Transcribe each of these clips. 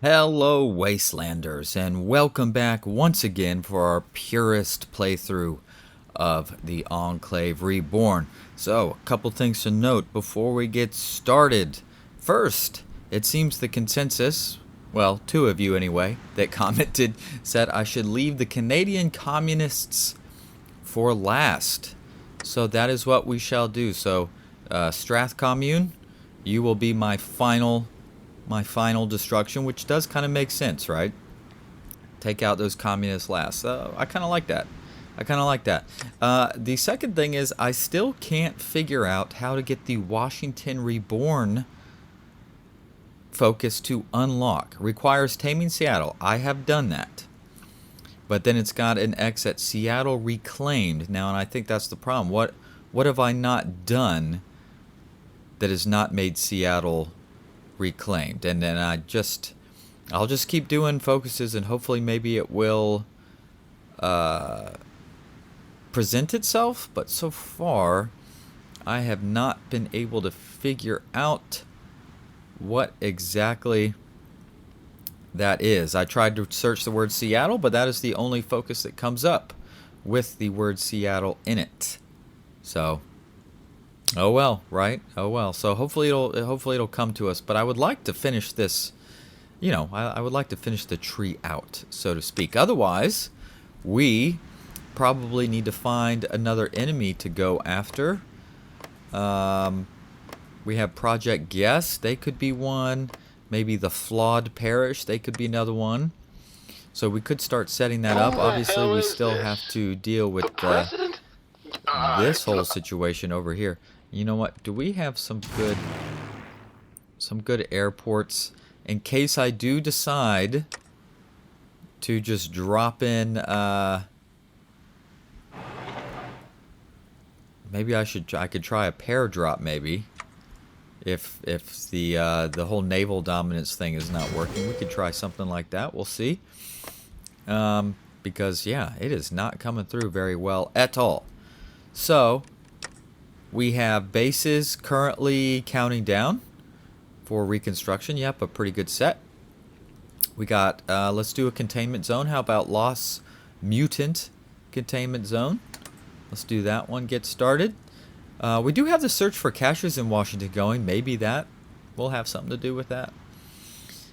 Hello, Wastelanders, and welcome back once again for our Purist playthrough of the Enclave Reborn. So, a couple things to note before we get started. First, it seems the consensus, well, two of you anyway, that commented said I should leave the Canadian communists for last. So that is what we shall do. So, Strath Commune, you will be my final destruction, which does kind of make sense, right? Take out those communists last. I kind of like that. I kind of like that. The second thing is I still can't figure out how to get the Washington Reborn focus to unlock. Requires taming Seattle. I have done that. But then it's got an X at Seattle Reclaimed. Now, and I think that's the problem. What have I not done that has not made Seattle reclaimed? And then I'll just keep doing focuses, and hopefully maybe it will present itself. But so far I have not been able to figure out what exactly that is. I tried to search the word Seattle, but that is the only focus that comes up with the word Seattle in it. So oh well, right? Oh well. So hopefully it'll come to us. But I would like to finish this. I would like to finish the tree out, so to speak. Otherwise, we probably need to find another enemy to go after. We have Project Guess. They could be one. Maybe the Flawed Parish. They could be another one. So we could start setting that up. Obviously, we still have to deal with this whole situation over here. You know what? Do we have some good airports in case I do decide to just drop in? Maybe I could try a pair drop maybe. If the whole naval dominance thing is not working, we could try something like that. We'll see. Because yeah, it is not coming through very well at all. So we have bases currently counting down for reconstruction. Yep, a pretty good set. We got, let's do a containment zone. How about Lost Mutant containment zone? Let's do that one, get started. We do have the search for caches in Washington going. Maybe that will have something to do with that.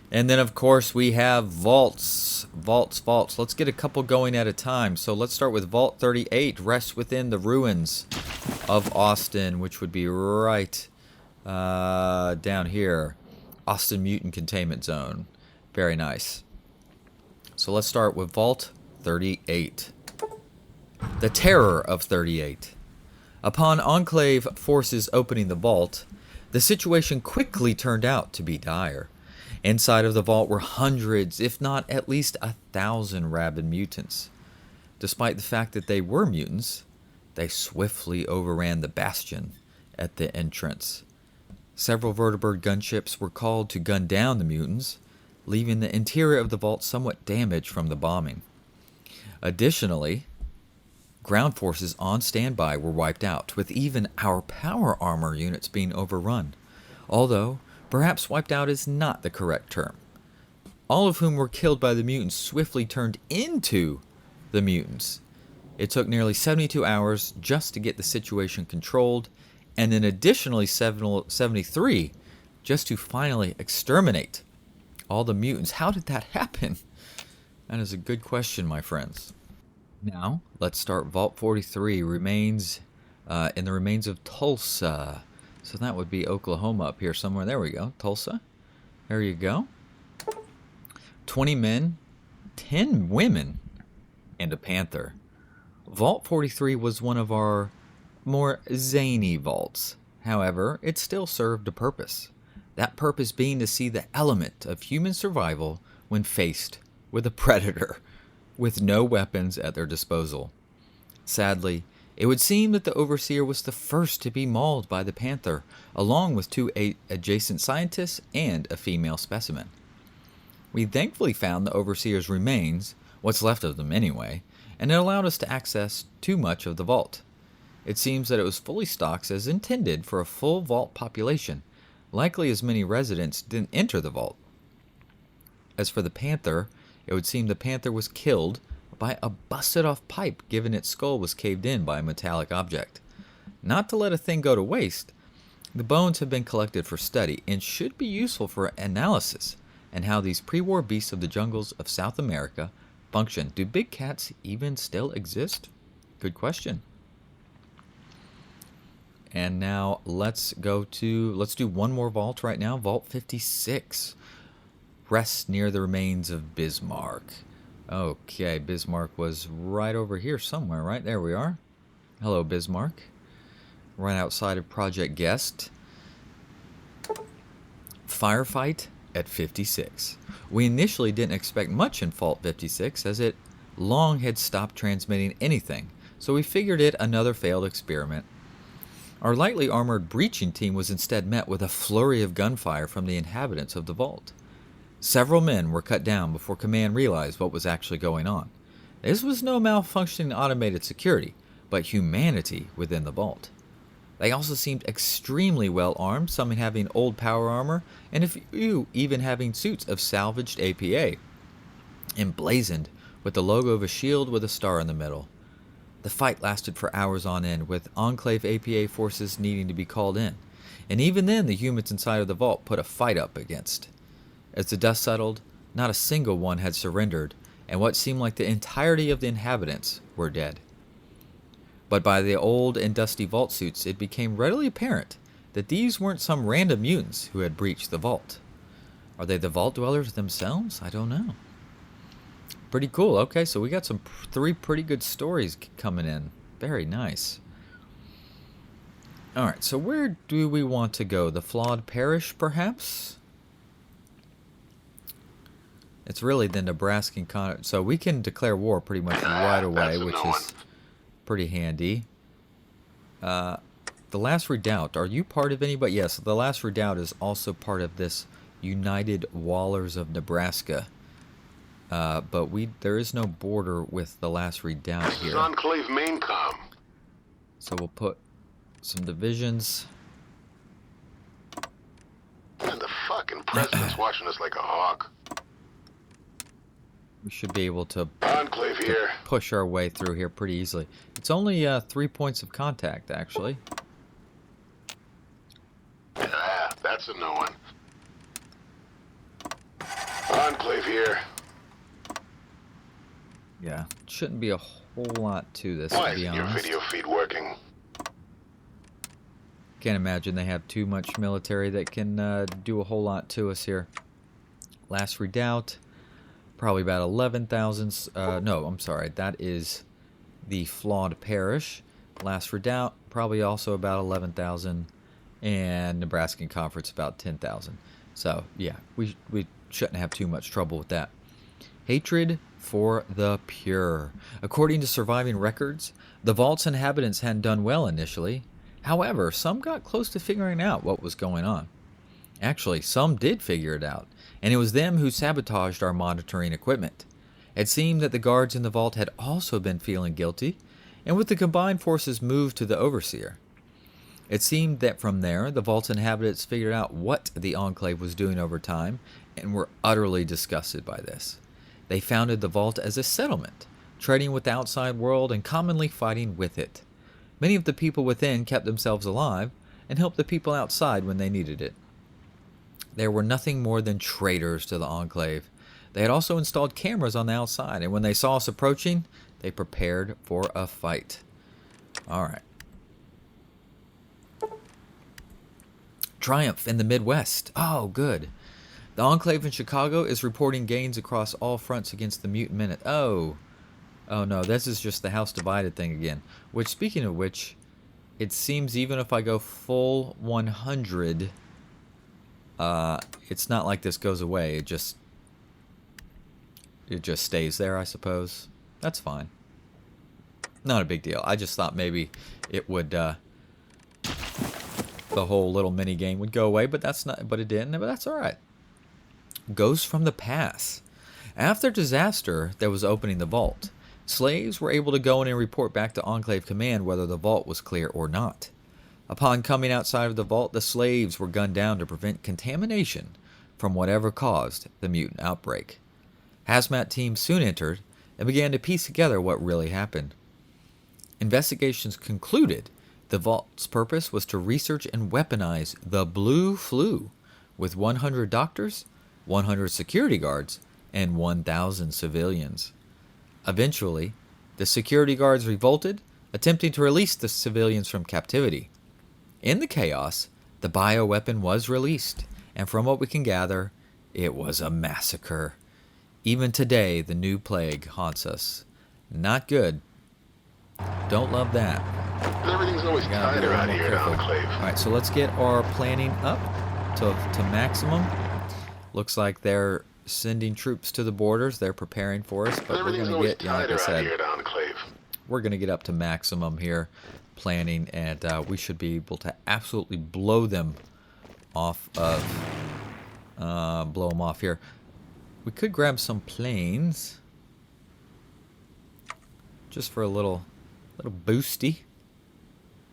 And then, of course, we have vaults. Let's get a couple going at a time. So let's start with Vault 38, Rest Within the Ruins of Austin, which would be right down here. Austin Mutant Containment Zone. Very nice. So let's start with Vault 38. The Terror of 38. Upon Enclave forces opening the vault, the situation quickly turned out to be dire. Inside of the vault were hundreds, if not at least 1,000 rabid mutants. Despite the fact that they were mutants, they swiftly overran the bastion at the entrance. Several vertibird gunships were called to gun down the mutants, leaving the interior of the vault somewhat damaged from the bombing. Additionally, ground forces on standby were wiped out, with even our power armor units being overrun. Although, perhaps wiped out is not the correct term. All of whom were killed by the mutants swiftly turned into the mutants. It took nearly 72 hours just to get the situation controlled, and then additionally 73 just to finally exterminate all the mutants. How did that happen? That is a good question, my friends. Now, let's start Vault 43, remains in the remains of Tulsa. So that would be Oklahoma up here somewhere. There we go, Tulsa. There you go. 20 men, 10 women, and a Panther. Vault 43 was one of our more zany vaults. However, it still served a purpose. That purpose being to see the element of human survival when faced with a predator with no weapons at their disposal. Sadly, it would seem that the Overseer was the first to be mauled by the Panther, along with two adjacent scientists and a female specimen. We thankfully found the Overseer's remains, what's left of them anyway, and it allowed us to access too much of the vault. It seems that it was fully stocked as intended for a full vault population, likely as many residents didn't enter the vault. As for the Panther, it would seem the Panther was killed by a busted-off pipe, given its skull was caved in by a metallic object. Not to let a thing go to waste, the bones have been collected for study and should be useful for analysis and how these pre-war beasts of the jungles of South America function. Do big cats even still exist? Good question. And now let's do one more vault right now. Vault 56. Rests near the remains of Bismarck. Okay, Bismarck was right over here somewhere, right? There we are. Hello, Bismarck. Right outside of Project Guest. Firefight at 56. We initially didn't expect much in Vault 56, as it long had stopped transmitting anything, so we figured it another failed experiment. Our lightly armored breaching team was instead met with a flurry of gunfire from the inhabitants of the vault. Several men were cut down before command realized what was actually going on. This was no malfunctioning automated security, but humanity within the vault. They also seemed extremely well armed, some having old power armor, and a few even having suits of salvaged APA, emblazoned with the logo of a shield with a star in the middle. The fight lasted for hours on end, with Enclave APA forces needing to be called in, and even then the humans inside of the vault put a fight up against. As the dust settled, not a single one had surrendered, and what seemed like the entirety of the inhabitants were dead. But by the old and dusty vault suits, it became readily apparent that these weren't some random mutants who had breached the vault. Are they the vault dwellers themselves? I don't know. Pretty cool. Okay, so we got three pretty good stories coming in. Very nice. Alright, so where do we want to go? The Flawed Parish, perhaps? It's really the Nebraskan so we can declare war pretty much right away, which is pretty handy. The Last Redoubt. Are you part of anybody? Yes, the Last Redoubt is also part of this United Wallers of Nebraska. But there is no border with the Last Redoubt here. This is Enclave Maincom. So we'll put some divisions. And the fucking president's watching us like a hawk. We should be able to Enclave here. Push our way through here pretty easily. It's only 3 points of contact, actually. Ah, that's a no one. Enclave here. Yeah, shouldn't be a whole lot to this, Why to be isn't your honest. video feed working? Can't imagine they have too much military that can do a whole lot to us here. Last Redoubt, probably about 11,000. No, I'm sorry, that is the Flawed Parish. Last Redoubt, probably also about 11,000. And Nebraskan Conference, about 10,000. So, yeah, we shouldn't have too much trouble with that. Hatred for the Pure. According to surviving records, the vault's inhabitants hadn't done well initially. However, some got close to figuring out what was going on. Actually, some did figure it out, and it was them who sabotaged our monitoring equipment. It seemed that the guards in the vault had also been feeling guilty, and with the combined forces moved to the Overseer. It seemed that from there, the vault's inhabitants figured out what the Enclave was doing over time, and were utterly disgusted by this. They founded the vault as a settlement, trading with the outside world and commonly fighting with it. Many of the people within kept themselves alive and helped the people outside when they needed it. They were nothing more than traitors to the Enclave. They had also installed cameras on the outside, and when they saw us approaching, they prepared for a fight. Alright. Triumph in the Midwest. Oh, good. The Enclave in Chicago is reporting gains across all fronts against the Mutant Minute. Oh no, this is just the House Divided thing again. Which, speaking of which, it seems even if I go full 100, it's not like this goes away. It just stays there, I suppose. That's fine. Not a big deal. I just thought maybe it would, the whole little mini game would go away, but it didn't, but that's alright. Ghosts from the Past. After disaster that was opening the vault, slaves were able to go in and report back to Enclave Command whether the vault was clear or not. Upon coming outside of the vault, the slaves were gunned down to prevent contamination from whatever caused the mutant outbreak. Hazmat teams soon entered and began to piece together what really happened. Investigations concluded the vault's purpose was to research and weaponize the blue flu with 100 doctors, 100 security guards, and 1,000 civilians. Eventually, the security guards revolted, attempting to release the civilians from captivity. In the chaos, the bioweapon was released, and from what we can gather, it was a massacre. Even today, the new plague haunts us. Not good. Don't love that. Everything's always tight around here at Enclave. Alright, so let's get our planning up to maximum. Looks like they're sending troops to the borders. They're preparing for us, but we're going to get, like I said, we're going to get up to maximum here planning, and we should be able to absolutely blow them off here. We could grab some planes just for a little boosty,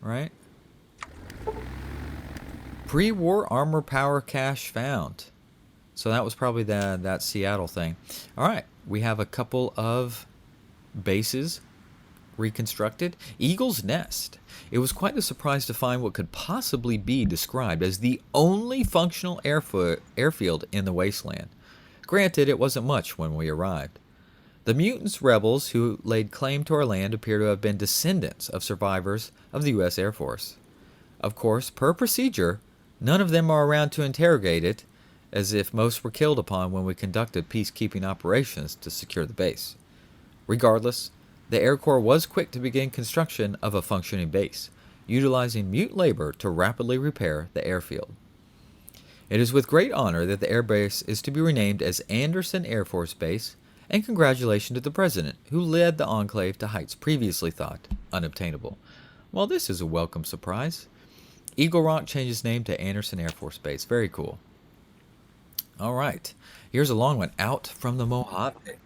right? Pre-war armor power cache found. So that was probably that Seattle thing. All right, we have a couple of bases reconstructed. Eagle's Nest. It was quite a surprise to find what could possibly be described as the only functional airfield in the wasteland. Granted, it wasn't much when we arrived. The mutants rebels who laid claim to our land appear to have been descendants of survivors of the U.S. Air Force. Of course, per procedure, none of them are around to interrogate it, as if most were killed upon when we conducted peacekeeping operations to secure the base. Regardless, the Air Corps was quick to begin construction of a functioning base, utilizing mutant labor to rapidly repair the airfield. It is with great honor that the air base is to be renamed as Anderson Air Force Base, and congratulations to the President, who led the Enclave to heights previously thought unobtainable. Well, this is a welcome surprise. Eagle Rock changes name to Anderson Air Force Base. Very cool. All right, here's a long one. Out from the Mojave.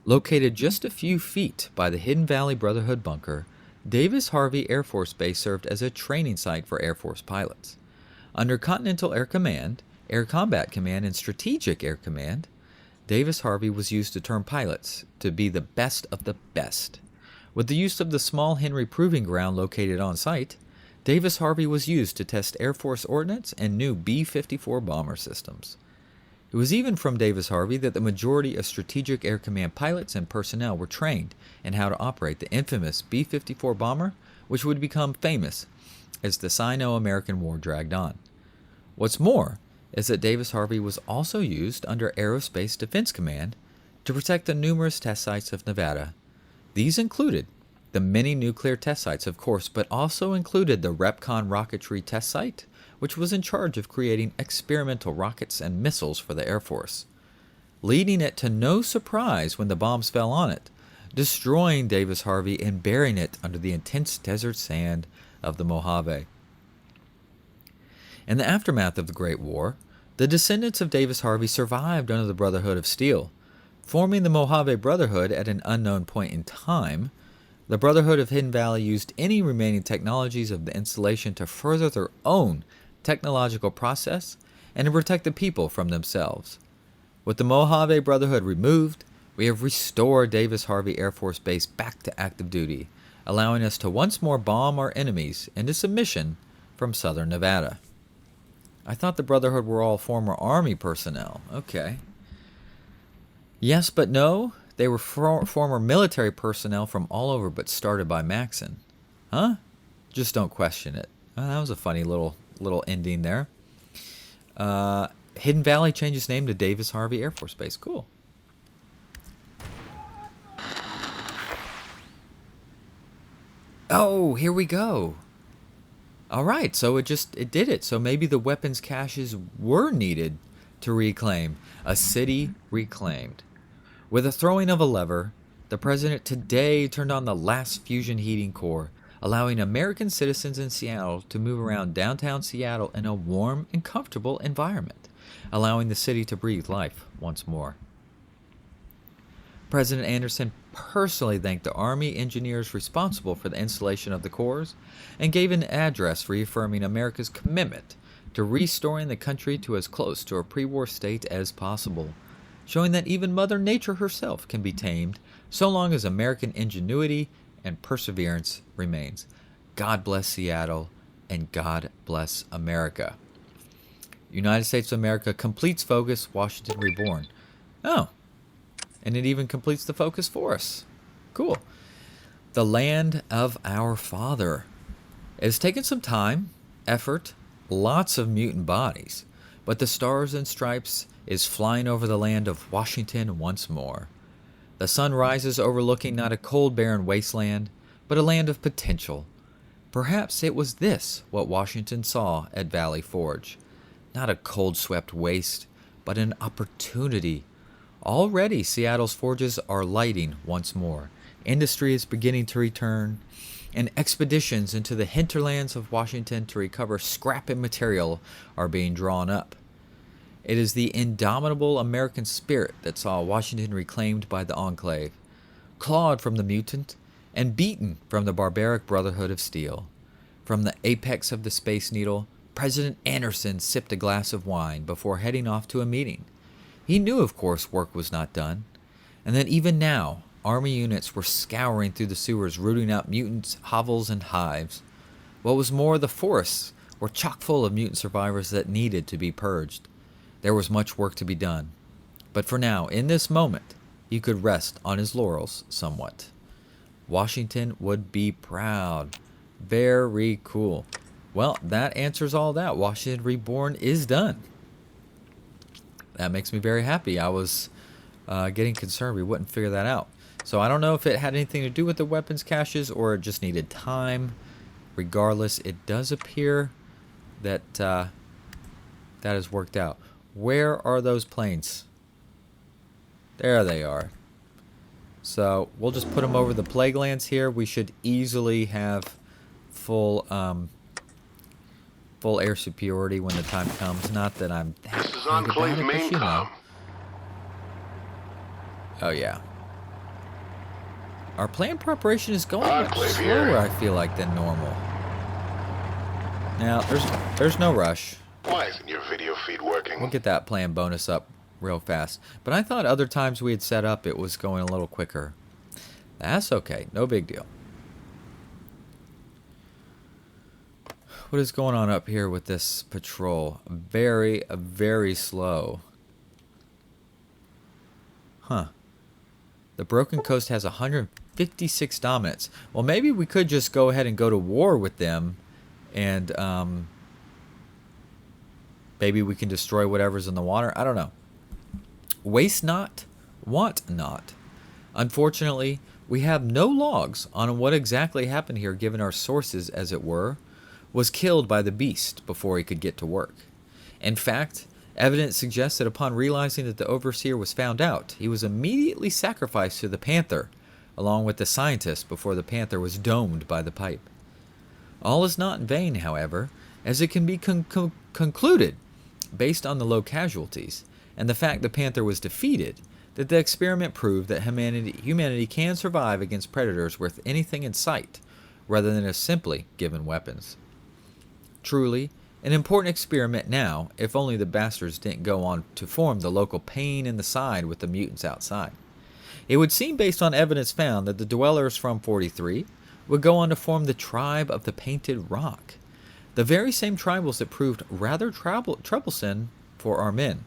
Located just a few feet by the Hidden Valley Brotherhood bunker, Davis Harvey Air Force Base served as a training site for Air Force pilots. Under Continental Air Command, Air Combat Command, and Strategic Air Command, Davis Harvey was used to turn pilots to be the best of the best. With the use of the small Henry Proving Ground located on site, Davis Harvey was used to test Air Force ordnance and new B-54 bomber systems. It was even from Davis Harvey that the majority of Strategic Air Command pilots and personnel were trained in how to operate the infamous B-54 bomber, which would become famous as the Sino-American War dragged on. What's more is that Davis Harvey was also used under Aerospace Defense Command to protect the numerous test sites of Nevada. These included the many nuclear test sites, of course, but also included the Repcon Rocketry Test Site, which was in charge of creating experimental rockets and missiles for the Air Force, leading it to no surprise when the bombs fell on it, destroying Davis Harvey and burying it under the intense desert sand of the Mojave. In the aftermath of the Great War, the descendants of Davis Harvey survived under the Brotherhood of Steel. Forming the Mojave Brotherhood at an unknown point in time, the Brotherhood of Hidden Valley used any remaining technologies of the installation to further their own technological process and to protect the people from themselves. With the Mojave Brotherhood removed, we have restored Davis Harvey Air Force Base back to active duty, allowing us to once more bomb our enemies into submission from southern Nevada. I thought the Brotherhood were all former Army personnel. Okay. Yes, but no. They were former military personnel from all over, but started by Maxon. Huh? Just don't question it. Oh, that was a funny little ending there. Hidden Valley changes name to Davis Harvey Air Force Base. Cool. Oh, here we go. All right, so it did it. So maybe the weapons caches were needed to reclaim. A city reclaimed. With the throwing of a lever, the president today turned on the last fusion heating core, allowing American citizens in Seattle to move around downtown Seattle in a warm and comfortable environment, allowing the city to breathe life once more. President Anderson personally thanked the Army engineers responsible for the installation of the cores and gave an address reaffirming America's commitment to restoring the country to as close to a pre-war state as possible, showing that even Mother Nature herself can be tamed so long as American ingenuity and perseverance remains. God bless Seattle, and God bless America. United States of America completes focus, Washington Reborn. Oh, and it even completes the focus for us. Cool. The land of our father. It has taken some time, effort, lots of mutant bodies, but the Stars and Stripes is flying over the land of Washington once more. The sun rises overlooking not a cold, barren wasteland, but a land of potential. Perhaps it was this what Washington saw at Valley Forge. Not a cold-swept waste, but an opportunity. Already, Seattle's forges are lighting once more. Industry is beginning to return, and expeditions into the hinterlands of Washington to recover scrap and material are being drawn up. It is the indomitable American spirit that saw Washington reclaimed by the Enclave, clawed from the mutant, and beaten from the barbaric Brotherhood of Steel. From the apex of the Space Needle, President Anderson sipped a glass of wine before heading off to a meeting. He knew, of course, work was not done, and that even now, Army units were scouring through the sewers, rooting out mutants, hovels, and hives. What was more, the forests were chock full of mutant survivors that needed to be purged. There was much work to be done. But for now, in this moment, he could rest on his laurels somewhat. Washington would be proud. Very cool. Well, that answers all that. Washington Reborn is done. That makes me very happy. I was getting concerned we wouldn't figure that out. So I don't know if it had anything to do with the weapons caches or it just needed time. Regardless, it does appear that that has worked out. Where are those planes? There they are. So we'll just put them over the plague lands here. We should easily have full air superiority when the time comes. Not that I'm that This is worried about Enclave it, but you know. Maincom. Oh yeah. Our plan preparation is going much Enclave slower, here. I feel like, than normal. Now, there's no rush. Why isn't your video feed working? We'll get that plan bonus up real fast. But I thought other times we had set up it was going a little quicker. That's okay. No big deal. What is going on up here with this patrol? Very, very slow. Huh. The Broken Coast has 156 dominance. Well, maybe we could just go ahead and go to war with them. And maybe we can destroy whatever's in the water. I don't know. Waste not, want not. Unfortunately, we have no logs on what exactly happened here, given our sources, as it were, was killed by the beast before he could get to work. In fact, evidence suggests that upon realizing that the overseer was found out, he was immediately sacrificed to the Panther, along with the scientist before the Panther was domed by the pipe. All is not in vain, however, as it can be concluded, based on the low casualties, and the fact the Panther was defeated, that the experiment proved that humanity can survive against predators with anything in sight, rather than as simply given weapons. Truly, an important experiment now, if only the bastards didn't go on to form the local pain in the side with the mutants outside. It would seem, based on evidence found, that the dwellers from 43 would go on to form the tribe of the Painted Rock, the very same tribals that proved rather troublesome for our men.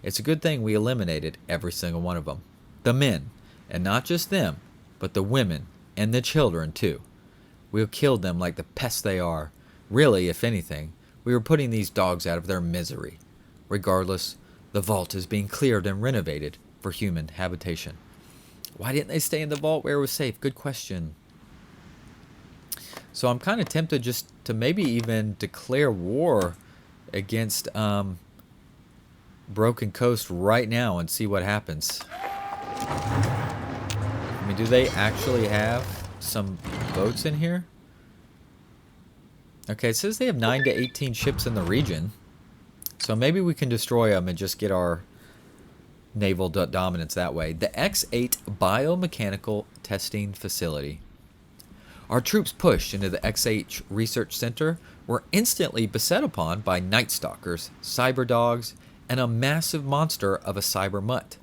It's a good thing we eliminated every single one of them. The men, and not just them, but the women and the children too. We killed them like the pests they are. Really, if anything, we were putting these dogs out of their misery. Regardless, the vault is being cleared and renovated for human habitation. Why didn't they stay in the vault where it was safe? Good question. So I'm kind of tempted just to maybe even declare war against Broken Coast right now and see what happens. I mean, do they actually have some boats in here? Okay, it says they have 9 to 18 ships in the region. So maybe we can destroy them and just get our naval dominance that way. The X8 Biomechanical Testing Facility. Our troops pushed into the XH Research Center were instantly beset upon by Night Stalkers, cyber dogs, and a massive monster of a cyber mutt.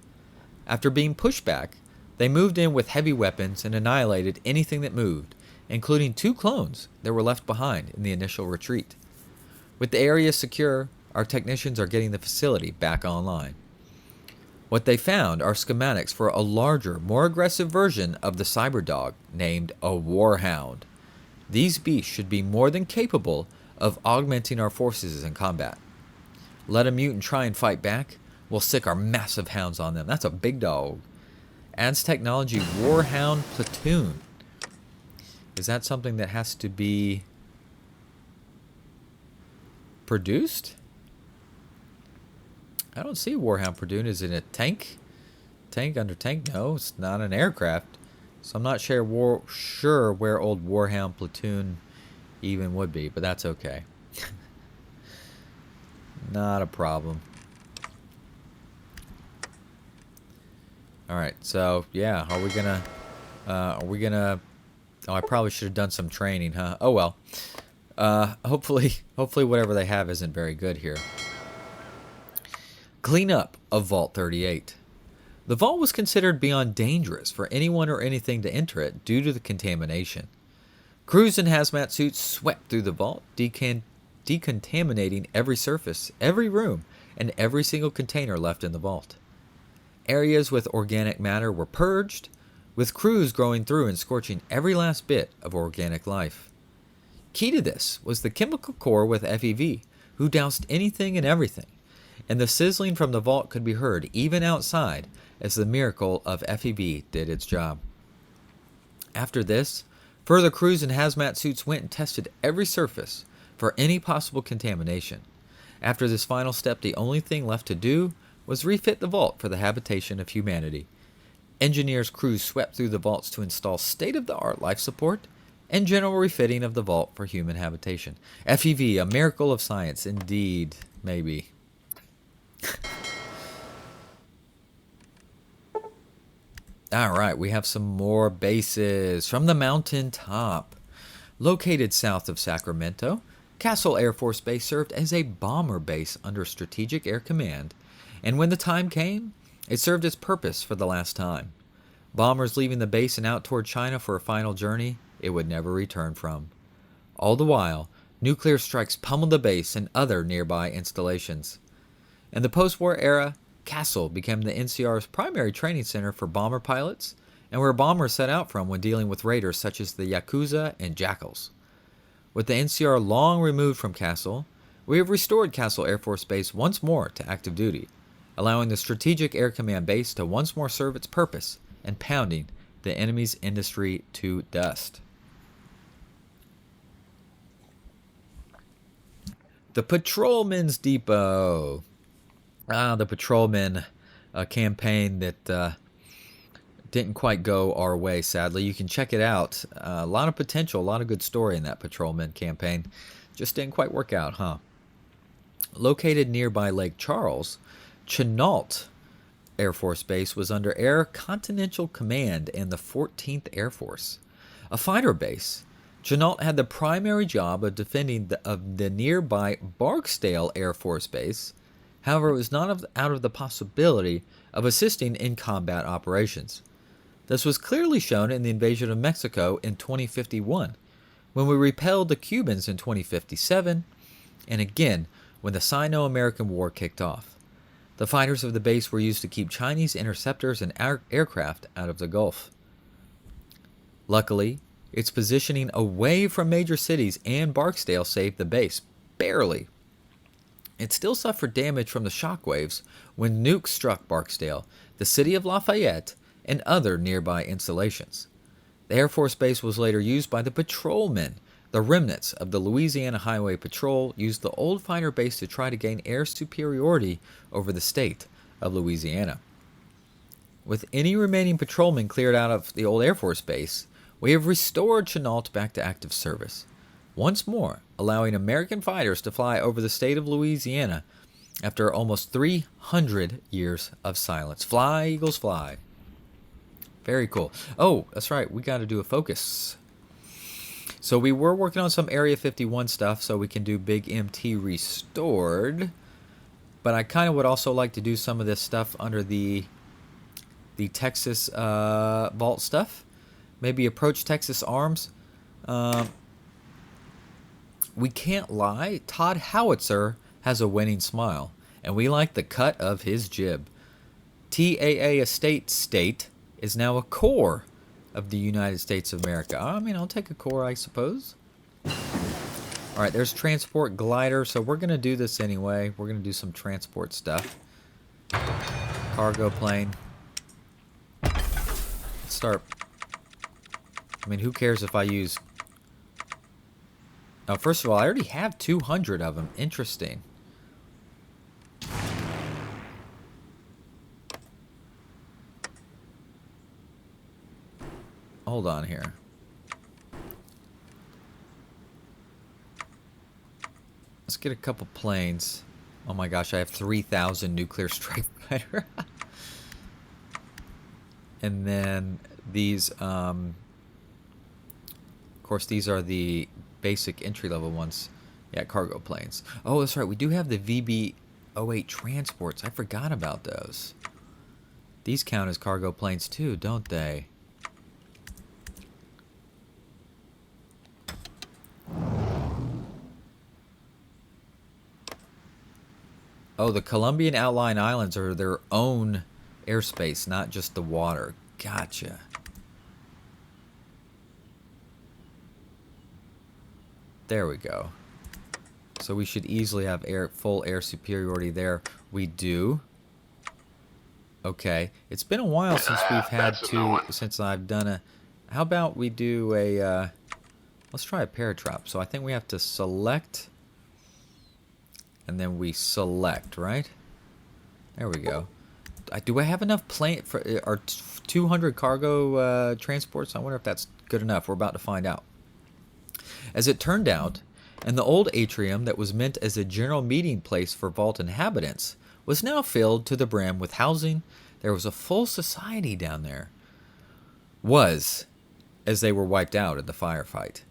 After being pushed back, they moved in with heavy weapons and annihilated anything that moved, including 2 clones that were left behind in the initial retreat. With the area secure, our technicians are getting the facility back online. What they found are schematics for a larger, more aggressive version of the cyberdog named a warhound. These beasts should be more than capable of augmenting our forces in combat. Let a mutant try and fight back, we'll sick our massive hounds on them. That's a big dog. Adds technology warhound platoon. Is that something that has to be produced? I don't see warhound platoon. Is it a tank? Tank under tank? No, it's not an aircraft. So I'm not sure where old warhound platoon even would be, but that's okay. Not a problem. All right, so yeah, are we gonna? Oh, I probably should have done some training, huh? Oh well. Hopefully whatever they have isn't very good here. Cleanup of Vault 38. The vault was considered beyond dangerous for anyone or anything to enter it due to the contamination. Crews in hazmat suits swept through the vault, decontaminating every surface, every room, and every single container left in the vault. Areas with organic matter were purged, with crews going through and scorching every last bit of organic life. Key to this was the chemical core with FEV, who doused anything and everything, and the sizzling from the vault could be heard even outside as the miracle of FEV did its job. After this, further crews in hazmat suits went and tested every surface for any possible contamination. After this final step, the only thing left to do was refit the vault for the habitation of humanity. Engineers' crews swept through the vaults to install state-of-the-art life support and general refitting of the vault for human habitation. FEV, a miracle of science, indeed, maybe. Alright, we have some more bases from the mountaintop. Located south of Sacramento, Castle Air Force Base served as a bomber base under Strategic Air Command, and when the time came, it served its purpose for the last time. Bombers leaving the base and out toward China for a final journey it would never return from. All the while, nuclear strikes pummeled the base and other nearby installations. In the post-war era, Castle became the NCR's primary training center for bomber pilots, and where bombers set out from when dealing with raiders such as the Yakuza and Jackals. With the NCR long removed from Castle, we have restored Castle Air Force Base once more to active duty, allowing the Strategic Air Command Base to once more serve its purpose and pounding the enemy's industry to dust. The Patrolmen's Depot. The Patrolmen campaign that didn't quite go our way, sadly. You can check it out. A lot of potential, a lot of good story in that Patrolmen campaign. Just didn't quite work out, huh? Located nearby Lake Charles, Chenault Air Force Base was under Air Continental Command and the 14th Air Force. A fighter base, Chenault had the primary job of defending the nearby Barksdale Air Force Base. However, it was not out of the possibility of assisting in combat operations. This was clearly shown in the invasion of Mexico in 2051, when we repelled the Cubans in 2057, and again when the Sino-American War kicked off. The fighters of the base were used to keep Chinese interceptors and aircraft out of the Gulf. Luckily, its positioning away from major cities and Barksdale saved the base, barely. It still suffered damage from the shockwaves when nukes struck Barksdale, the city of Lafayette, and other nearby installations. The Air Force Base was later used by the patrolmen. The remnants of the Louisiana Highway Patrol used the old fighter base to try to gain air superiority over the state of Louisiana. With any remaining patrolmen cleared out of the old Air Force Base, we have restored Chenault back to active service, once more allowing American fighters to fly over the state of Louisiana after almost 300 years of silence. Fly, Eagles, fly. Very cool. Oh, that's right, we got to do a focus. So we were working on some Area 51 stuff so we can do Big MT restored. But I kind of would also like to do some of this stuff under the Texas vault stuff. Maybe approach Texas Arms. We can't lie. Todd Howitzer has a winning smile. And we like the cut of his jib. TAA Estate State is now a core of the United States of America. I mean, I'll take a core, I suppose. Alright, there's transport glider, so we're going to do this anyway. We're going to do some transport stuff. Cargo plane. Let's start. I mean, who cares if I use... Oh, first of all, I already have 200 of them. Interesting. Hold on here. Let's get a couple planes. Oh my gosh, I have 3,000 nuclear strike fighter. And then these, of course, these are the basic entry-level ones. Yeah, cargo planes. Oh, that's right. We do have the VB-08 transports. I forgot about those. These count as cargo planes too, don't they? Oh, the Colombian Outlying Islands are their own airspace, not just the water. Gotcha. There we go. So we should easily have full air superiority there. We do. Okay. It's been a while since we've had since I've done a... How about we do a... let's try a paratrop. So I think we have to select... And then we select, right? There we go. Do I have enough plane for our 200 cargo transports? I wonder if that's good enough. We're about to find out. As it turned out, and the old atrium that was meant as a general meeting place for vault inhabitants was now filled to the brim with housing. There was a full society down there. As they were wiped out in the firefight.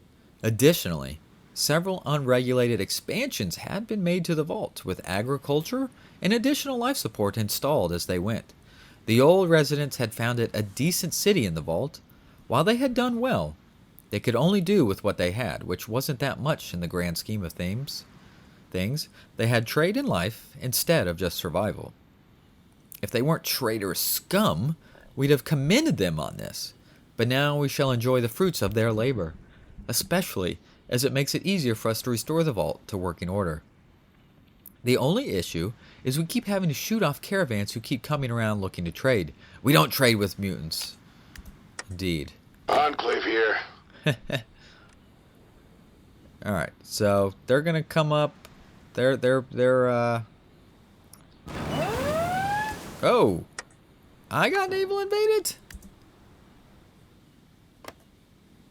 Additionally, several unregulated expansions had been made to the vault, with agriculture and additional life support installed as they went. The old residents had founded a decent city in the vault. While they had done well, they could only do with what they had, which wasn't that much in the grand scheme of things. They had trade in life instead of just survival. If they weren't traitorous scum, we'd have commended them on this. But now we shall enjoy the fruits of their labor, especially as it makes it easier for us to restore the vault to working order. The only issue is we keep having to shoot off caravans who keep coming around looking to trade. We don't trade with mutants. Indeed. Enclave here. Alright, so they're gonna come up. Oh! I got naval invaded?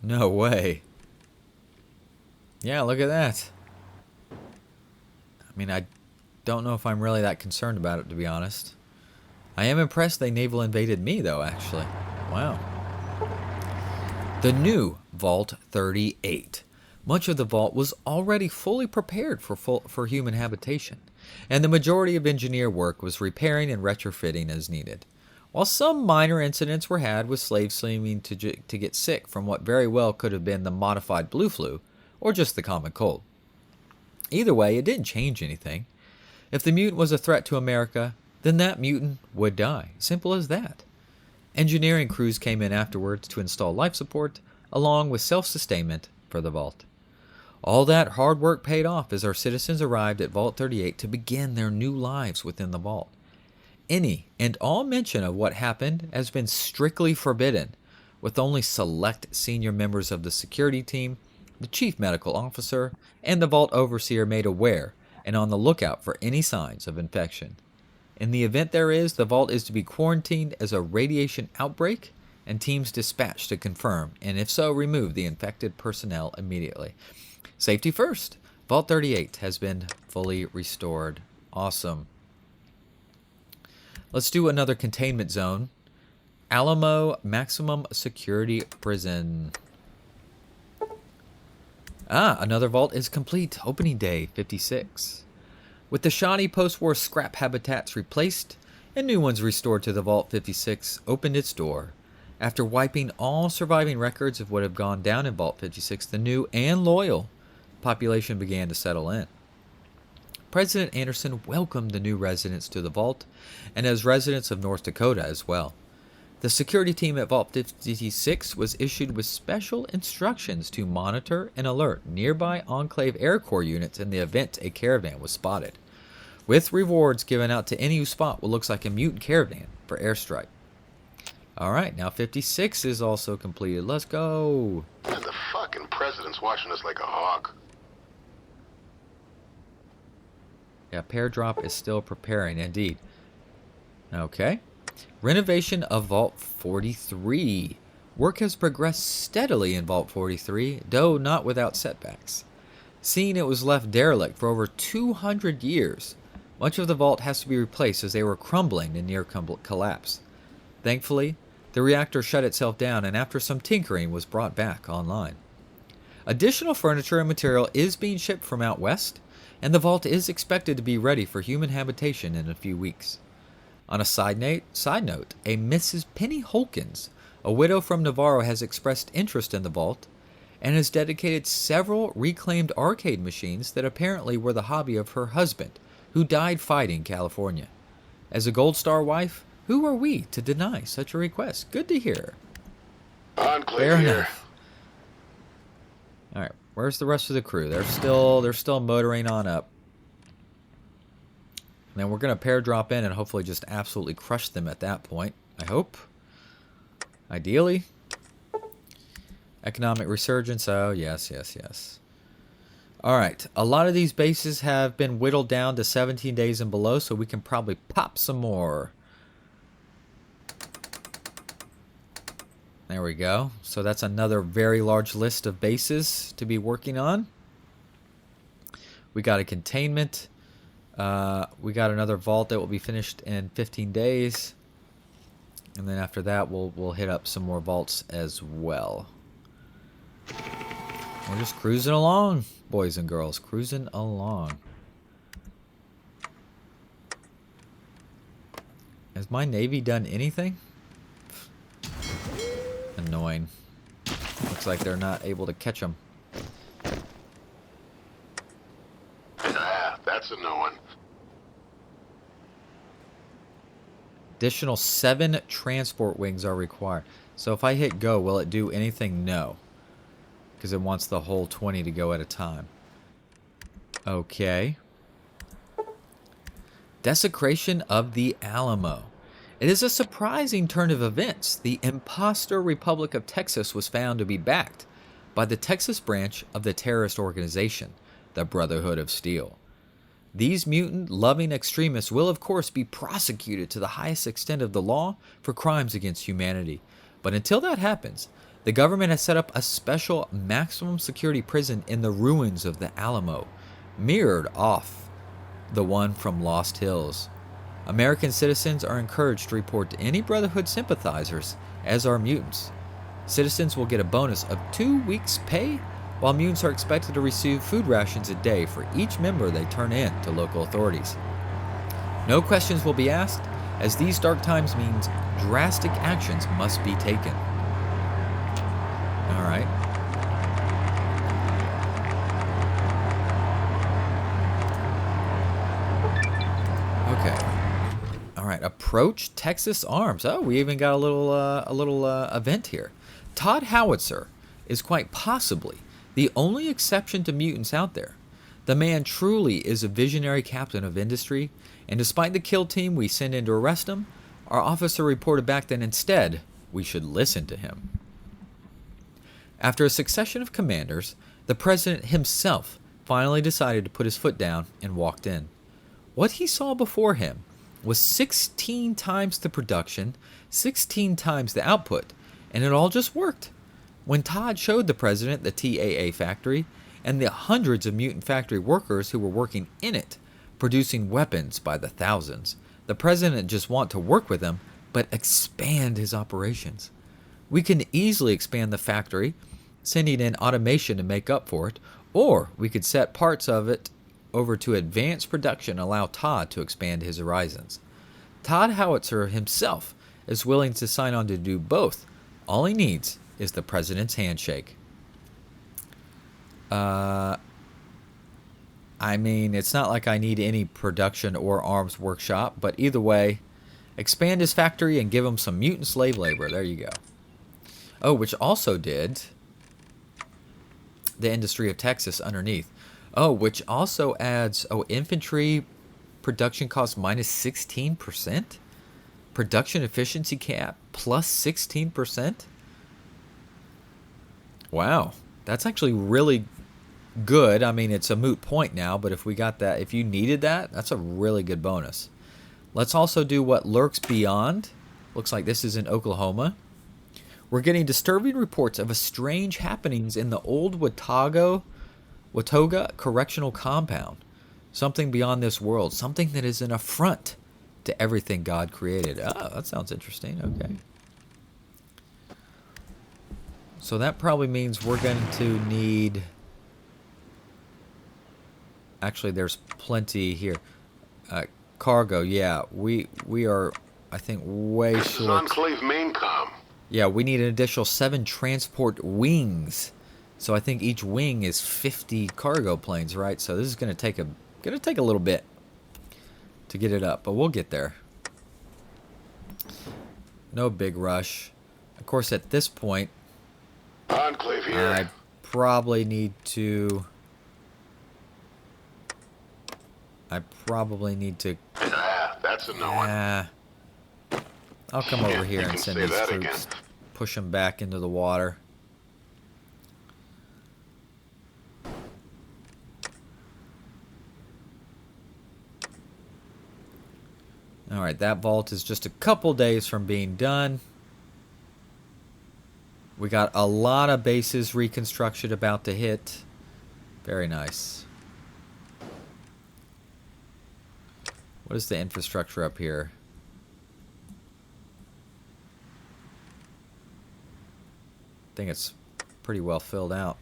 No way. Yeah, look at that. I mean, I don't know if I'm really that concerned about it, to be honest. I am impressed they naval invaded me, though, actually. Wow. The new Vault 38. Much of the vault was already fully prepared for human habitation, and the majority of engineer work was repairing and retrofitting as needed. While some minor incidents were had with slaves seeming to get sick from what very well could have been the modified blue flu, or just the common cold. Either way, it didn't change anything. If the mutant was a threat to America, then that mutant would die. Simple as that. Engineering crews came in afterwards to install life support, along with self-sustainment for the vault. All that hard work paid off as our citizens arrived at Vault 38 to begin their new lives within the vault. Any and all mention of what happened has been strictly forbidden, with only select senior members of the security team, the chief medical officer, and the vault overseer made aware and on the lookout for any signs of infection. In the event there is, the vault is to be quarantined as a radiation outbreak and teams dispatched to confirm, and if so, remove the infected personnel immediately. Safety first. Vault 38 has been fully restored. Awesome. Let's do another containment zone. Alamo Maximum Security Prison. Another vault is complete. Opening day 56. With the shoddy post-war scrap habitats replaced and new ones restored to the Vault 56 opened its door. After wiping all surviving records of what have gone down in Vault 56, the new and loyal population began to settle in. President Anderson welcomed the new residents to the vault, and as residents of North Dakota as well. The security team at Vault 56 was issued with special instructions to monitor and alert nearby Enclave Air Corps units in the event a caravan was spotted, with rewards given out to any who spot what looks like a mutant caravan for airstrike. Alright, now 56 is also completed. Let's go! And the fucking president's watching us like a hawk. Yeah, pair drop is still preparing, indeed. Okay. Renovation of Vault 43. Work has progressed steadily in Vault 43, though not without setbacks. Seeing it was left derelict for over 200 years, much of the vault has to be replaced as they were crumbling in near collapse. Thankfully, the reactor shut itself down and after some tinkering was brought back online. Additional furniture and material is being shipped from out west, and the vault is expected to be ready for human habitation in a few weeks. On a side note, a Mrs. Penny Holkins, a widow from Navarro, has expressed interest in the vault and has dedicated several reclaimed arcade machines that apparently were the hobby of her husband, who died fighting California. As a Gold Star wife, who are we to deny such a request? Good to hear. Enclave Fair here. enough. All right, where's the rest of the crew? They're still motoring on up. And then we're gonna pair drop in and hopefully just absolutely crush them at that point. I hope. Ideally. Economic resurgence. Oh yes, yes, yes. All right, a lot of these bases have been whittled down to 17 days and below, so we can probably pop some more. There we go. So that's another very large list of bases to be working on. We got a containment. We got another vault that will be finished in 15 days. And then after that, we'll hit up some more vaults as well. We're just cruising along, boys and girls. Cruising along. Has my Navy done anything? Annoying. Looks like they're not able to catch them. Ah, that's a no one. Additional 7 transport wings are required. So if I hit go, will it do anything? No. Because it wants the whole 20 to go at a time. Okay. Desecration of the Alamo. It is a surprising turn of events. The imposter Republic of Texas was found to be backed by the Texas branch of the terrorist organization, the Brotherhood of Steel. These mutant-loving extremists will, of course, be prosecuted to the highest extent of the law for crimes against humanity. But until that happens, the government has set up a special maximum security prison in the ruins of the Alamo, mirrored off the one from Lost Hills. American citizens are encouraged to report to any Brotherhood sympathizers as are mutants. Citizens will get a bonus of 2 weeks' pay, while mutants are expected to receive food rations a day for each member they turn in to local authorities. No questions will be asked, as these dark times means drastic actions must be taken. All right. Okay. All right. Approach Texas Arms. Oh, we even got a little event here. Todd Howitzer is quite possibly the only exception to mutants out there. The man truly is a visionary captain of industry, and despite the kill team we send in to arrest him, our officer reported back that instead we should listen to him. After a succession of commanders, the president himself finally decided to put his foot down and walked in. What he saw before him was 16 times the production, 16 times the output, and it all just worked. When Todd showed the president the TAA factory and the hundreds of mutant factory workers who were working in it, producing weapons by the thousands, the president didn't just want to work with him, but expand his operations. We can easily expand the factory sending in automation to make up for it, or we could set parts of it over to advanced production and allow Todd to expand his horizons. Todd Howitzer himself is willing to sign on to do both. All he needs is the president's handshake. I mean, it's not like I need any production or arms workshop, but either way, expand his factory and give him some mutant slave labor. There you go. Oh, which also did the industry of Texas underneath. Oh, which also adds, infantry production cost minus 16%? Production efficiency cap plus 16%? Wow, that's actually really good. I mean, it's a moot point now, but if we got that, if you needed that, that's a really good bonus. Let's also do what lurks beyond. Looks like this is in Oklahoma. We're getting disturbing reports of strange happenings in the old Watauga Correctional Compound. Something beyond this world. Something that is an affront to everything God created. Oh, that sounds interesting. Okay. So that probably means we're going to need... Actually, there's plenty here. Cargo, yeah. We are, I think, way short. This is Enclave main com. Yeah, we need an additional 7 transport wings. So I think each wing is 50 cargo planes, right? So this is going to take a little bit to get it up, but we'll get there. No big rush. Of course, at this point, Enclave here. I probably need to. That's a no one. I'll come over here You and can send say these that troops. again. Push them back into the water. Alright, that vault is just a couple days from being done. We got a lot of bases reconstruction about to hit. Very nice. What is the infrastructure up here? I think it's pretty well filled out.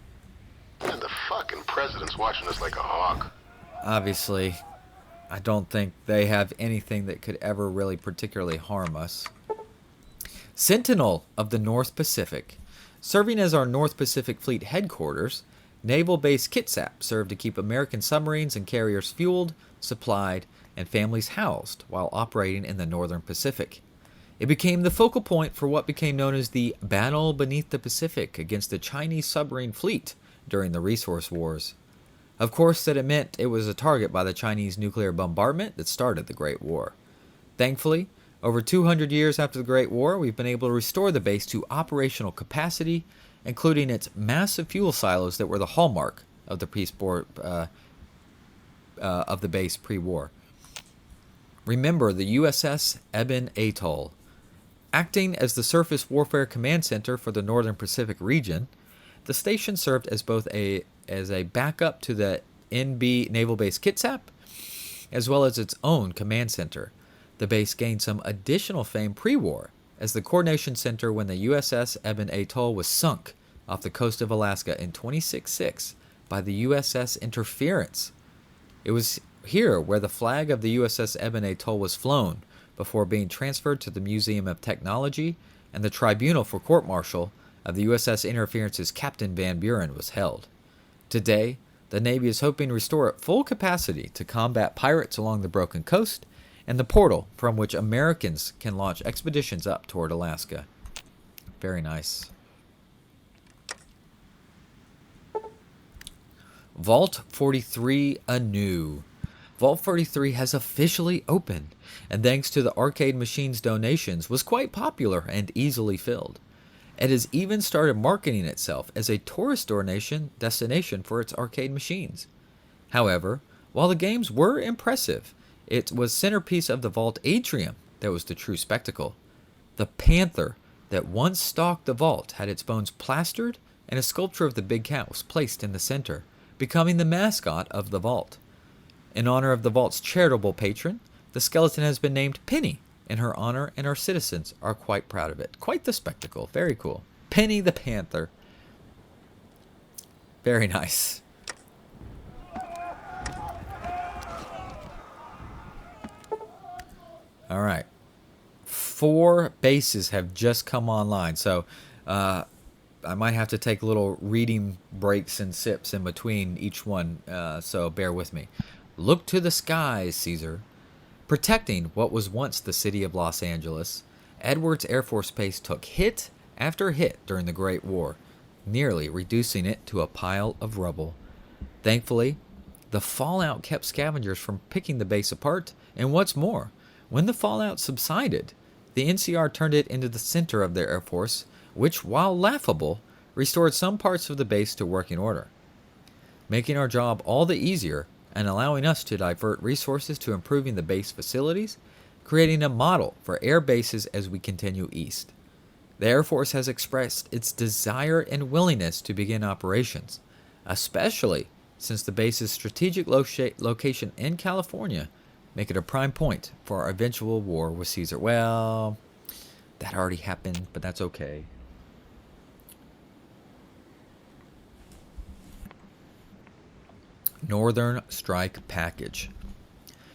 And the fucking president's watching us like a hawk. Obviously, I don't think they have anything that could ever really particularly harm us. Sentinel of the North Pacific. Serving as our North Pacific Fleet headquarters, Naval Base Kitsap served to keep American submarines and carriers fueled, supplied, and families housed while operating in the Northern Pacific. It became the focal point for what became known as the Battle Beneath the Pacific against the Chinese submarine fleet during the Resource Wars. Of course, that it meant it was a target by the Chinese nuclear bombardment that started the Great War. Thankfully, over 200 years after the Great War, we've been able to restore the base to operational capacity, including its massive fuel silos that were the hallmark of the base pre-war. Remember the USS Eben Atoll. Acting as the Surface Warfare Command Center for the Northern Pacific region, the station served as both as a backup to the NB Naval Base Kitsap, as well as its own command center. The base gained some additional fame pre-war as the coordination center when the USS Eben Atoll was sunk off the coast of Alaska in 26/6 by the USS Interference. It was here where the flag of the USS Eben Atoll was flown before being transferred to the Museum of Technology, and the tribunal for court-martial of the USS Interference's Captain Van Buren was held. Today, the Navy is hoping to restore at full capacity to combat pirates along the broken coast and the portal from which Americans can launch expeditions up toward Alaska. Very nice. Vault 43 anew. Vault 43 has officially opened, and thanks to the arcade machine's donations, was quite popular and easily filled. It has even started marketing itself as a tourist destination for its arcade machines. However, while the games were impressive, it was centerpiece of the Vault atrium that was the true spectacle. The Panther that once stalked the vault had its bones plastered, and a sculpture of the big cat was placed in the center, becoming the mascot of the vault. In honor of the vault's charitable patron, the skeleton has been named Penny in her honor, and our citizens are quite proud of it. Quite the spectacle. Very cool. Penny the Panther. Very nice. All right. 4 bases have just come online. So I might have to take little reading breaks and sips in between each one. So bear with me. Look to the skies, Caesar. Protecting what was once the city of Los Angeles, Edwards Air Force Base took hit after hit during the Great War, nearly reducing it to a pile of rubble. Thankfully, the fallout kept scavengers from picking the base apart, and what's more, when the fallout subsided, the NCR turned it into the center of their Air Force, which, while laughable, restored some parts of the base to working order, making our job all the easier and allowing us to divert resources to improving the base facilities, creating a model for air bases as we continue east. The Air Force has expressed its desire and willingness to begin operations, especially since the base's strategic location in California make it a prime point for our eventual war with Caesar. Well, that already happened, but that's okay. Northern Strike Package.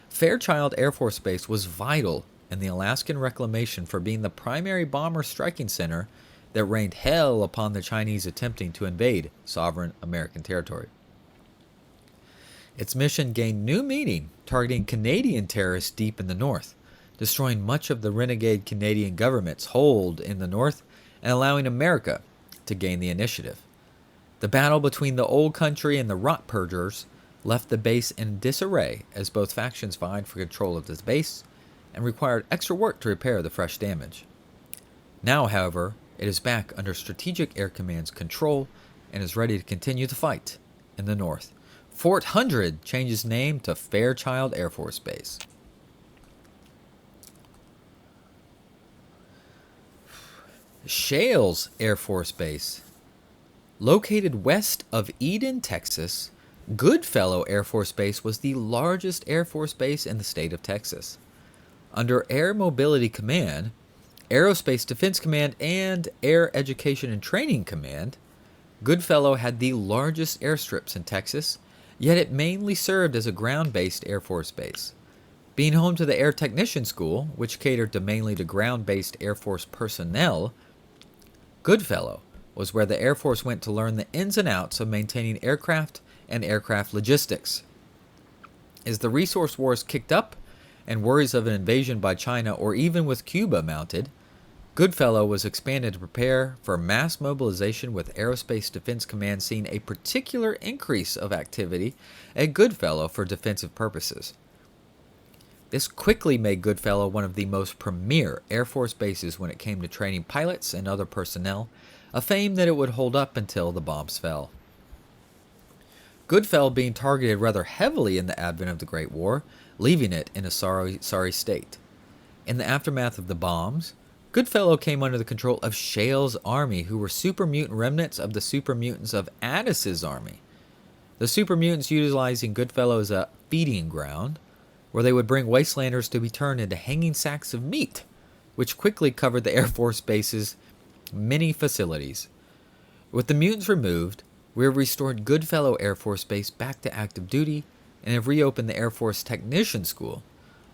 Fairchild Air Force Base was vital in the Alaskan reclamation for being the primary bomber striking center that rained hell upon the Chinese attempting to invade sovereign American territory. Its mission gained new meaning, targeting Canadian terrorists deep in the north, destroying much of the renegade Canadian government's hold in the north and allowing America to gain the initiative. The battle between the Old Country and the Rot Purgers left the base in disarray as both factions vied for control of this base and required extra work to repair the fresh damage. Now, however, it is back under Strategic Air Command's control and is ready to continue the fight in the north. Fort Hundred changes name to Fairchild Air Force Base. Shales Air Force Base. Located west of Eden, Texas, Goodfellow Air Force Base was the largest Air Force base in the state of Texas. Under Air Mobility Command, Aerospace Defense Command, and Air Education and Training Command, Goodfellow had the largest airstrips in Texas, yet it mainly served as a ground-based Air Force base. Being home to the Air Technician School, which catered mainly to ground-based Air Force personnel, Goodfellow was where the Air Force went to learn the ins and outs of maintaining aircraft and aircraft logistics. As the resource wars kicked up and worries of an invasion by China or even with Cuba mounted, Goodfellow was expanded to prepare for mass mobilization, with Aerospace Defense Command seeing a particular increase of activity at Goodfellow for defensive purposes. This quickly made Goodfellow one of the most premier Air Force bases when it came to training pilots and other personnel, a fame that it would hold up until the bombs fell. Goodfellow being targeted rather heavily in the advent of the Great War, leaving it in a sorry state. In the aftermath of the bombs, Goodfellow came under the control of Shales' army, who were super mutant remnants of the super mutants of Addis's army. The super mutants utilizing Goodfellow as a feeding ground, where they would bring wastelanders to be turned into hanging sacks of meat, which quickly covered the Air Force base's many facilities. With the mutants removed, we have restored Goodfellow Air Force Base back to active duty and have reopened the Air Force Technician School,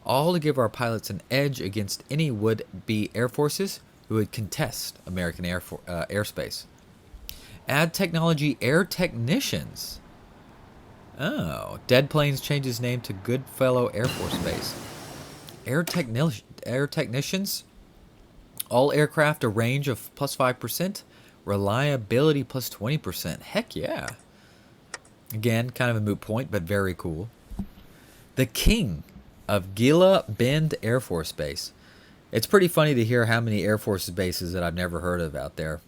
all to give our pilots an edge against any would-be Air Forces who would contest American airspace. Add technology Air Technicians. Oh, Dead Planes changes name to Goodfellow Air Force Base. Air Technicians. All aircraft a range of plus 5%. Reliability plus 20%. Heck yeah. Again, kind of a moot point, but very cool. The King of Gila Bend Air Force Base. It's pretty funny to hear how many Air Force bases that I've never heard of out there.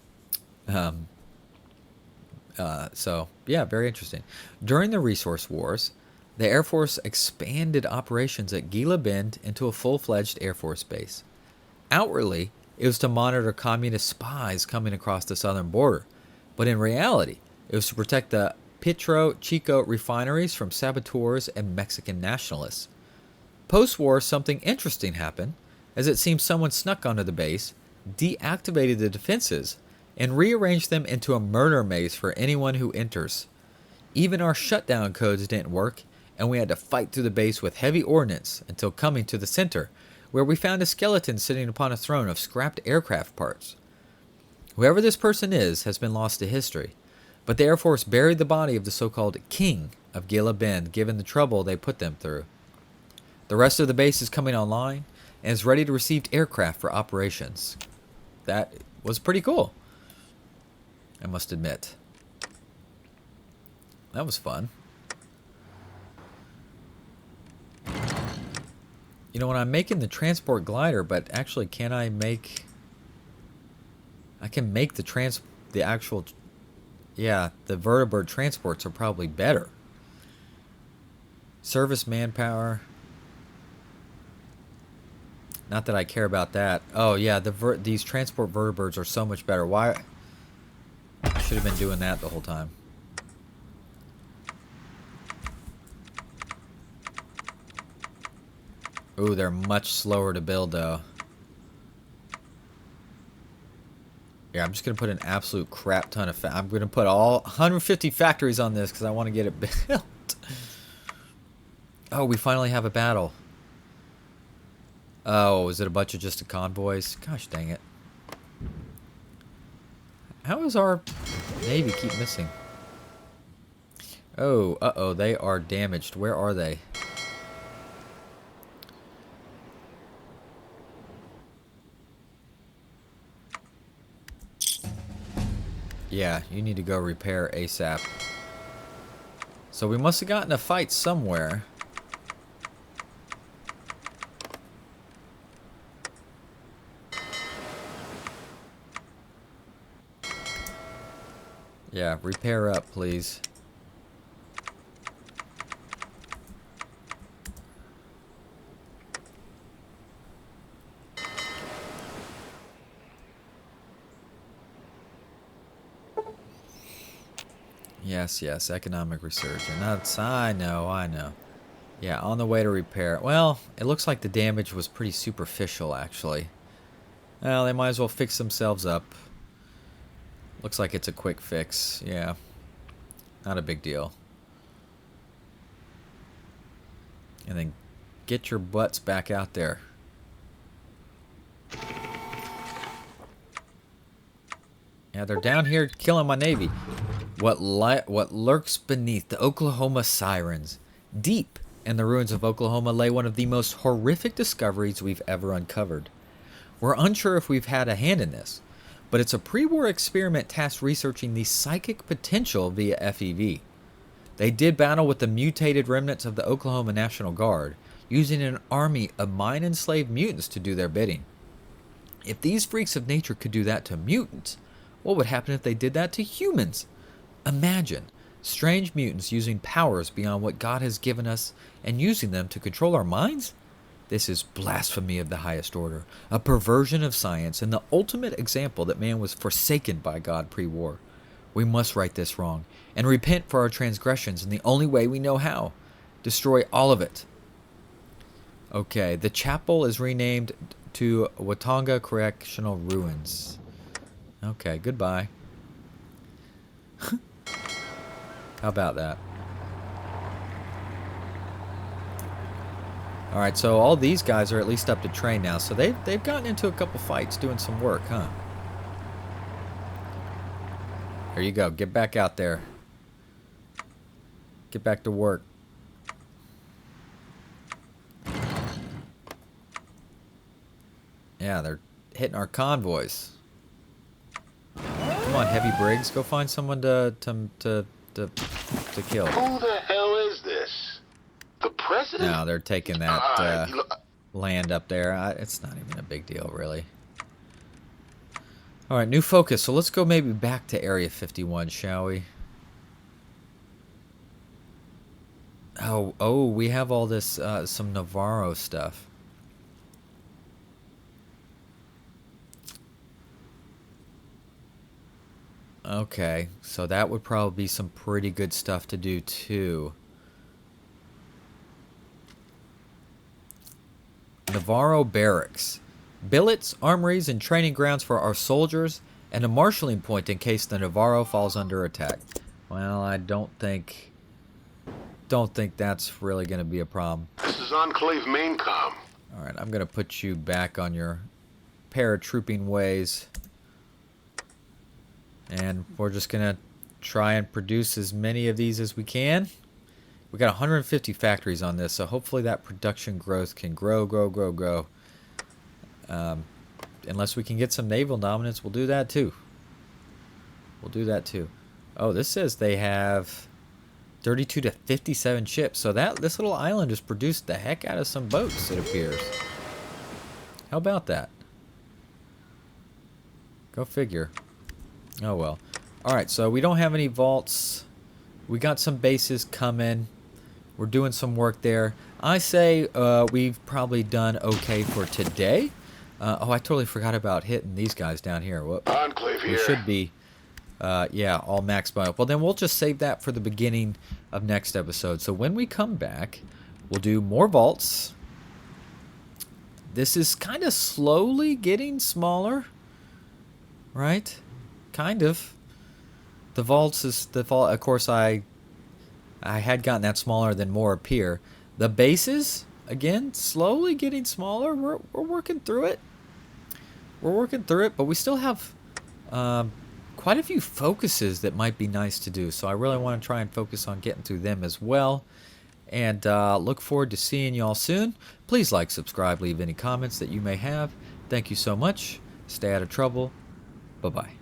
So, yeah, very interesting. During the Resource Wars, the Air Force expanded operations at Gila Bend into a full-fledged Air Force base. Outwardly, it was to monitor communist spies coming across the southern border, but in reality, it was to protect the Petro Chico refineries from saboteurs and Mexican nationalists. Post-war, something interesting happened, as it seems someone snuck onto the base, deactivated the defenses, and rearranged them into a murder maze for anyone who enters. Even our shutdown codes didn't work, and we had to fight through the base with heavy ordnance until coming to the center, where we found a skeleton sitting upon a throne of scrapped aircraft parts. Whoever this person is has been lost to history, but the Air Force buried the body of the so-called King of Gila Bend, given the trouble they put them through. The rest of the base is coming online and is ready to receive aircraft for operations. That was pretty cool, I must admit. That was fun. You know, when I'm making the transport glider, but actually can I make... I can make the actual... Yeah, the vertibird transports are probably better. Service manpower. Not that I care about that. Oh yeah, these transport vertibirds are so much better. Why? I should have been doing that the whole time. Ooh, they're much slower to build though. Yeah, I'm just going to put an absolute crap ton of... I'm going to put all 150 factories on this because I want to get it built. Oh, we finally have a battle. Oh, is it a bunch of just convoys? Gosh dang it. How is our Navy keep missing? Oh, uh-oh, they are damaged. Where are they? Yeah, you need to go repair ASAP. So we must have gotten a fight somewhere. Yeah, repair up, please. Yes, yes, economic resurgence. I know. Yeah, on the way to repair. Well, it looks like the damage was pretty superficial, actually. Well, they might as well fix themselves up. Looks like it's a quick fix. Yeah, not a big deal. And then get your butts back out there. Yeah, they're down here killing my Navy. What lurks beneath the Oklahoma sirens? Deep in the ruins of Oklahoma lay one of the most horrific discoveries we've ever uncovered. We're unsure if we've had a hand in this, but it's a pre-war experiment tasked researching the psychic potential via FEV. They did battle with the mutated remnants of the Oklahoma National Guard, using an army of mine-enslaved mutants to do their bidding. If these freaks of nature could do that to mutants, what would happen if they did that to humans? Imagine strange mutants using powers beyond what God has given us and using them to control our minds? This is blasphemy of the highest order, a perversion of science, and the ultimate example that man was forsaken by God pre-war. We must right this wrong and repent for our transgressions in the only way we know how. Destroy all of it. Okay, the chapel is renamed to Watonga Correctional Ruins. Okay, goodbye. How about that? Alright, so all these guys are at least up to train now, so they've gotten into a couple fights doing some work, huh? There you go, get back out there. Get back to work. Yeah, they're hitting our convoys. Come on, heavy brigs, go find someone to kill. Who the hell is this? The president? No, they're taking that land up there. It's not even a big deal, really. Alright, new focus. So let's go maybe back to Area 51, shall we? Oh, we have all this, some Navarro stuff. Okay, so that would probably be some pretty good stuff to do, too. Navarro Barracks. Billets, armories, and training grounds for our soldiers, and a marshalling point in case the Navarro falls under attack. Well, I don't think that's really going to be a problem. This is Enclave main comm. All right, I'm going to put you back on your paratrooping ways. And we're just going to try and produce as many of these as we can. We got 150 factories on this, so hopefully that production growth can grow. Unless we can get some naval dominance, we'll do that too. Oh, this says they have 32 to 57 ships. So this little island has produced the heck out of some boats, it appears. How about that? Go figure. Oh well. Alright, so we don't have any vaults. We got some bases coming. We're doing some work there. I say we've probably done okay for today. Oh, I totally forgot about hitting these guys down here. Whoop. Enclave here. We should be, yeah, all maxed out. Well, then we'll just save that for the beginning of next episode. So when we come back, we'll do more vaults. This is kind of slowly getting smaller, right? Kind of. The vaults is the vault. Of course, I had gotten that smaller than more appear. The bases, again, slowly getting smaller. We're working through it. But we still have quite a few focuses that might be nice to do. So I really want to try and focus on getting through them as well. And look forward to seeing y'all soon. Please like, subscribe, leave any comments that you may have. Thank you so much. Stay out of trouble. Bye-bye.